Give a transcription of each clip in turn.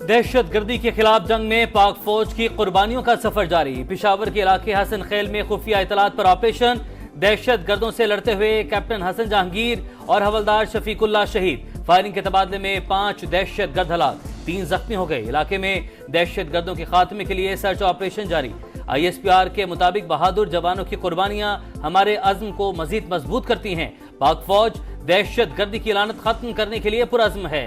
दहशत गर्दी के खिलाफ जंग में पाक फौज की कुर्बानियों का सफर जारी। पिशावर के इलाके हसन खेल में खुफिया इतलात पर ऑपरेशन। दहशत गर्दों से लड़ते हुए कैप्टन हसन जहांगीर और हवलदार शफीकुल्लाह शहीद। फायरिंग के तबादले में 5 दहशत गर्द हलाक, 3 जख्मी हो गए। इलाके में दहशत गर्दों के खात्मे के लिए सर्च ऑपरेशन जारी। ISPR के मुताबिक बहादुर जवानों की कुर्बानियां हमारे अज़्म को मजीद मजबूत करती हैं। पाक फौज दहशत गर्दी की लानत खत्म करने के लिए पुरअज़्म है।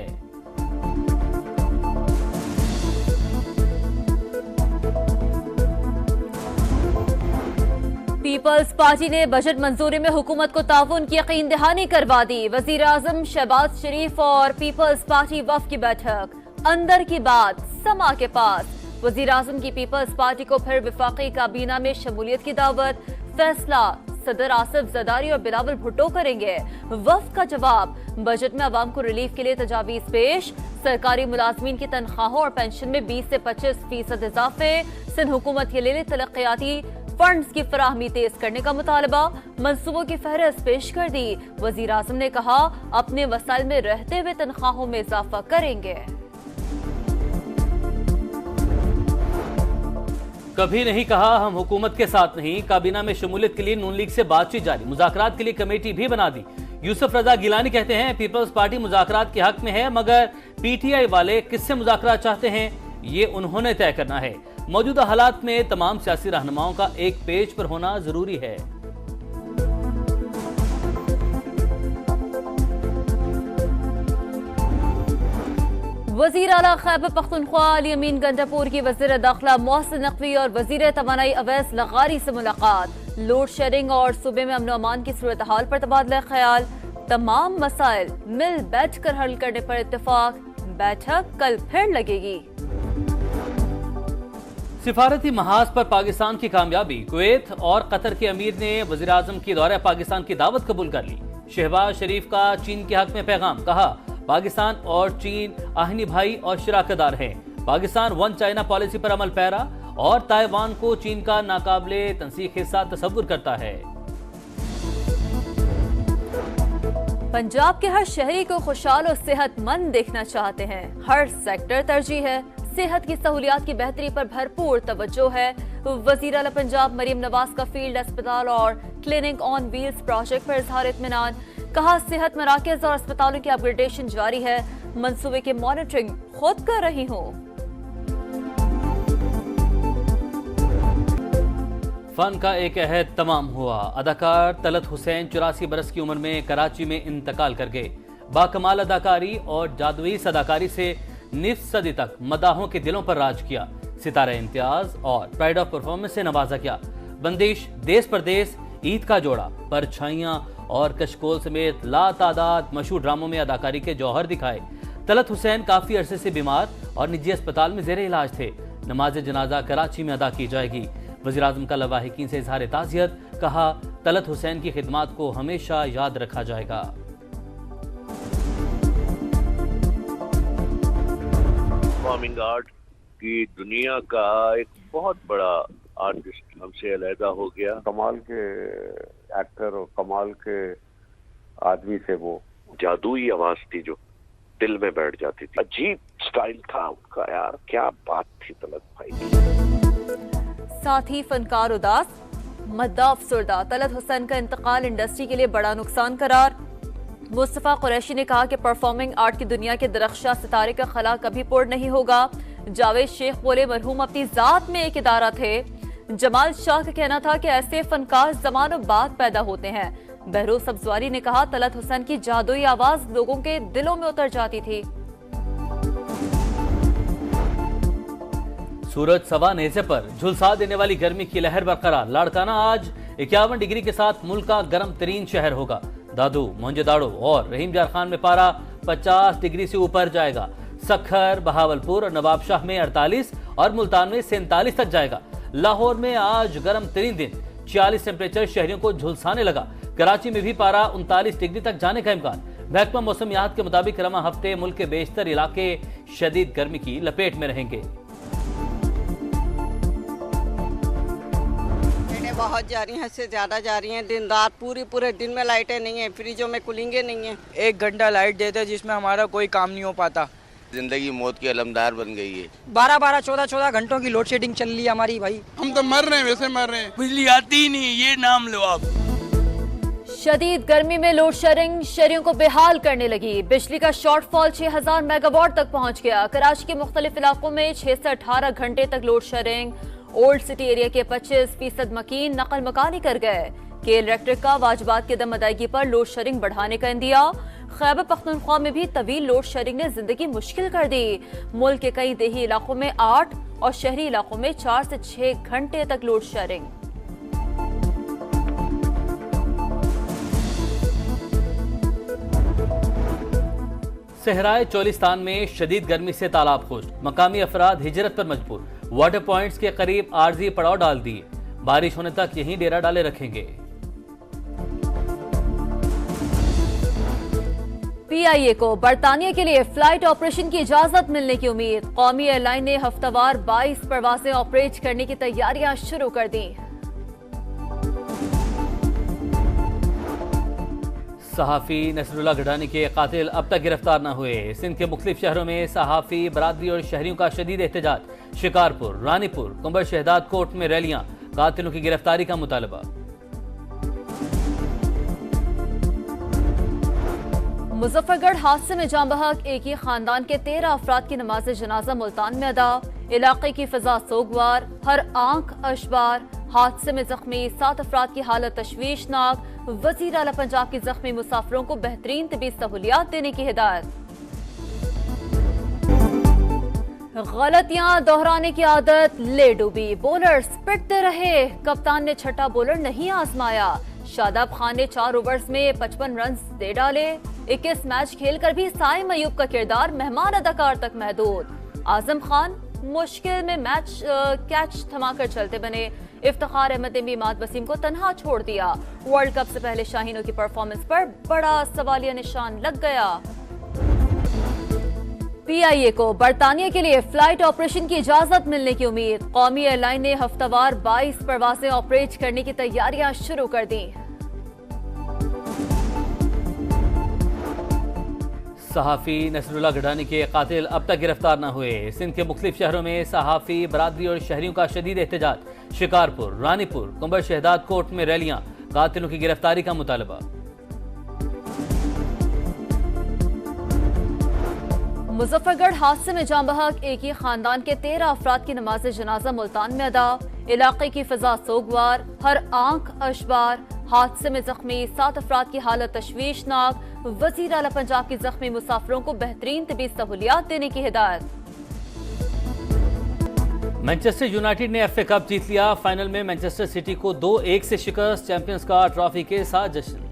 पीपल्स पार्टी ने बजट मंजूरी में हुकूमत को ताउन की यकीन दहानी करवा दी। वजीर आजम शहबाज शरीफ और पीपल्स पार्टी वफ़द की बैठक। अंदर की बात समा के पास। वजीर आजम की पीपल्स पार्टी को फिर विफाकी काबीना में शमूलियत की दावत। फैसला सदर आसिफ जरदारी और बिलावल भुट्टो करेंगे। वफ़द का जवाब, बजट में अवाम को रिलीफ के लिए तजावीज पेश। सरकारी मुलाजमीन की तनख्वाहों और पेंशन में 20 से 25% इजाफे। सिंध हुकूमत के लिए तरक्याती फंड्स की फराहमी तेज करने का मुतालबा। मंसूबों की फहरिस्त पेश कर दी। वजीर आजम ने कहा अपने वसाइल में रहते हुए तनख्वाहों में इजाफा करेंगे। कभी नहीं कहा हम हुकूमत के साथ नहीं। काबीना में शमूलियत के लिए नून लीग से बातचीत जारी। मुज़ाकरात के लिए कमेटी भी बना दी। यूसुफ रजा गिलानी कहते हैं पीपल्स पार्टी मुज़ाकरात के हक में है, मगर PTI वाले किससे मुज़ाकरात चाहते हैं ये उन्होंने तय करना है। मौजूदा हालात में तमाम सियासी रहनुमाओं का एक पेज पर होना जरूरी है। वजीर आला खैबर पख्तूनख्वा अली अमीन गंडापुर की वजीर दाखिला मोहसिन नकवी और वजीर तवानाई अवैस लगारी से मुलाकात। लोड शेडिंग और सूबे में अमन अमान की सूरत हाल पर तबादला ख्याल। तमाम मसाइल मिल बैठ कर हल करने पर इत्तेफाक। बैठक कल फिर लगेगी। सिफारती महाज पर पाकिस्तान की कामयाबी। कुवैत और कतर के अमीर ने वज़ीर आज़म की दौरे पाकिस्तान की दावत कबूल कर ली। शहबाज शरीफ का चीन के हक में पैगाम। कहा पाकिस्तान और चीन आहनी भाई और शराकतदार हैं। पाकिस्तान 1 चाइना पॉलिसी पर अमल पैरा और ताइवान को चीन का नाकाबिले तंसीख हिस्सा तस्वुर करता है। पंजाब के हर शहरी को खुशहाल और सेहतमंद देखना चाहते हैं। हर सेक्टर तरजीह है। सेहत की सहूलियात की बेहतरी पर भरपूर तवज्जो है। वजीर आला पंजाब मरीम नवाज का फील्ड अस्पताल और क्लिनिक ऑन व्हील्स प्रोजेक्ट पर इजहार इत्मीनान। कहा सेहत मराकज और अस्पतालों की अपग्रेडेशन जारी है। मंसूबे की मॉनिटरिंग खुद कर रही हूँ। फन का एक अहद तमाम हुआ। अदाकार तलत हुसैन 84 बरस की उम्र में कराची में इंतकाल कर गए। बाकमाल अदाकारी और जादुई अदाकारी से निफ सदी तक मदाहों के दिलों पर राज किया। सितारा इम्तियाज और प्राइड ऑफ परफॉर्मेंस से नवाजा किया। बंदिश, देश परदेश, ईद का जोड़ा, परछाइयां और कशकोल समेत लातादाद मशहूर ड्रामों में अदाकारी के जौहर दिखाए। तलत हुसैन काफी अरसे से बीमार और निजी अस्पताल में जेर इलाज थे। नमाज जनाजा कराची में अदा की जाएगी। वज़ीर आज़म का लवाहिकीन से इजहार ताज़ियत। कहा तलत हुसैन की खिदमात को हमेशा याद रखा जाएगा। परफॉर्मिंग आर्ट की दुनिया का एक बहुत बड़ा आर्टिस्ट हमसे अलहदा हो गया। कमाल के एक्टर और कमाल के आदमी से वो जादुई आवाज थी जो दिल में बैठ जाती थी। अजीब स्टाइल था उनका यार, क्या बात थी तलत भाई की। साथ ही फनकार उदास, मद्दा अफसरदा। तलत हुसैन का इंतकाल इंडस्ट्री के लिए बड़ा नुकसान करार। मुस्तफा कुरैशी ने कहा कि परफॉर्मिंग आर्ट की दुनिया के दरख्शा सितारे का खला कभी पुर नहीं होगा। जावेद शेख बोले मरहूम अपनी जात में एक इदारा थे। जमाल शाह का कहना था कि ऐसे फनकार ज़मानों बाद पैदा होते हैं। बहरोज सब्जवारी ने कहा तलत हुसैन की जादुई आवाज लोगों के दिलों में उतर जाती थी। सूरज सवा नेज़े पर झुलसा देने वाली गर्मी की लहर बरकरार। लाड़काना आज 51 डिग्री के साथ मुल्क का गर्म तरीन शहर होगा। दादू, मोहनजोदाड़ो और रहीम जार खान में पारा 50 डिग्री से ऊपर जाएगा। सखर, बहावलपुर और नवाबशाह में 48 और मुल्तान में 47 तक जाएगा। लाहौर में आज गर्म तरीन दिन 46 टेम्परेचर शहरियों को झुलसाने लगा। कराची में भी पारा 39 डिग्री तक जाने का इम्कान। महकमा मौसमियात के मुताबिक रमा हफ्ते मुल्क के बेशतर इलाके शदीद गर्मी की लपेट में रहेंगे। बहुत जा रही हैं, इससे ज़्यादा जा रही हैं। दिन रात पूरे दिन में लाइटें नहीं हैं, फ्रिजों में कूलिंगें नहीं हैं। 1 घंटा लाइट देते जिसमें हमारा कोई काम नहीं हो पाता। जिंदगी मौत की अलमदार बन गई है। 12-12, 14-14 घंटों की लोड शेडिंग चल रही है हमारी भाई। हम तो मर रहे हैं, वैसे मर रहे हैं, बिजली आती ही नहीं, ये नाम लो आप। शदीद गर्मी में लोड शेडिंग शहरियों को बेहाल करने लगी। बिजली का शॉर्टफॉल 6000 मेगावाट तक पहुंच गया। कराची के मुख्तलिफ इलाकों में 6 से 18 घंटे तक load shedding. Old city area के 25% मकीन नकल मकानी कर गए। केल इलेक्ट्रिक का वाजबात की दम अदायगी पर लोड शेडिंग बढ़ाने का इंदिया। खैबर पख्तूनख्वा में भी तवील लोड शेडिंग ने जिंदगी मुश्किल कर दी। मुल्क के कई देही इलाकों में 8 और शहरी इलाकों में 4 से 6 घंटे तक लोड शेडिंग। सहराए चोलिस्तान में शदीद गर्मी से तालाब खुश्क, मकामी अफराद हिजरत पर मजबूर। वाटर पॉइंट्स के करीब आर्जी पड़ाव डाल दिए। बारिश होने तक यहीं डेरा डाले रखेंगे। पीआईए को बरतानिया के लिए फ्लाइट ऑपरेशन की इजाजत मिलने की उम्मीद। कौमी एयरलाइन ने हफ्तावार 22 परवाजें ऑपरेट करने की तैयारियां शुरू कर दी। सहाफी नसरुल्लाह गढ़ानी के कातिल अब तक गिरफ्तार न हुए। सिंध के मुख्तलिफ शहरों में सहाफी बरादरी और शहरियों का शदीद एहतजाज। शिकारपुर, रानीपुर, कुंबर शहदाद कोर्ट में रैलियां। कातिलों की गिरफ्तारी का मुतालबा। मुजफ्फरगढ़ हादसे में जाँ बहक एक ही खानदान के 13 अफराद की नमाज जनाजा मुल्तान में अदा। इलाके की फिजा सोगवार, हर आंख अशबार। हादसे में जख्मी 7 अफराद की हालत तशवीशनाक। वजीर आला पंजाब की जख्मी मुसाफिरों को बेहतरीन तबी सहूलियात देने की हिदायत। गलतियां दोहराने की आदत ले डूबी। बॉलर्स पिटते रहे, कप्तान ने छठा बॉलर नहीं आजमाया। शादाब खान ने 4 ओवर्स में 55 रन दे डाले। 21 मैच खेलकर भी साइम अयूब का किरदार मेहमान अदाकार तक महदूद। आजम खान मुश्किल में मैच कैच थमाकर चलते बने। इफ्तिखार अहमद ने भी इमाद वसीम को तन्हा छोड़ दिया। वर्ल्ड कप से पहले शाहीनों की परफॉर्मेंस पर बड़ा सवालिया निशान लग गया। पीआईए को बरतानिया के लिए फ्लाइट ऑपरेशन की इजाजत मिलने की उम्मीद। कौमी एयरलाइन ने हफ्तावार 22 परवाजें ऑपरेट करने की तैयारियां शुरू कर दी। सहाफी नसरुल्लाह गढ़ानी के कातिल अब तक गिरफ्तार न हुए। सिंध के मुख्तलिफ शहरों में सहाफी बरादरी और शहरियों का शदीद एहतजाज। शिकारपुर, रानीपुर, कुंबर शहदाद कोर्ट में रैलियां। कातिलों की गिरफ्तारी का मुतालबा। मुजफ्फरगढ़ हादसे में जाँ बहक एक ही खानदान के 13 अफराद की नमाज जनाजा मुल्तान में अदा। इलाके की फिजा सोगवार, हर आंख अशबार। हादसे में जख्मी 7 अफराद की हालत तशवीशनाक। वजीर आला पंजाब की जख्मी मुसाफिरों को बेहतरीन तबी सहूलियात देने की हिदायत। मैनचेस्टर यूनाइटेड ने एफए कप जीत लिया। फाइनल में मैनचेस्टर सिटी को 2-1 से शिकस्त। चैंपियंस का ट्रॉफी के साथ जश्न।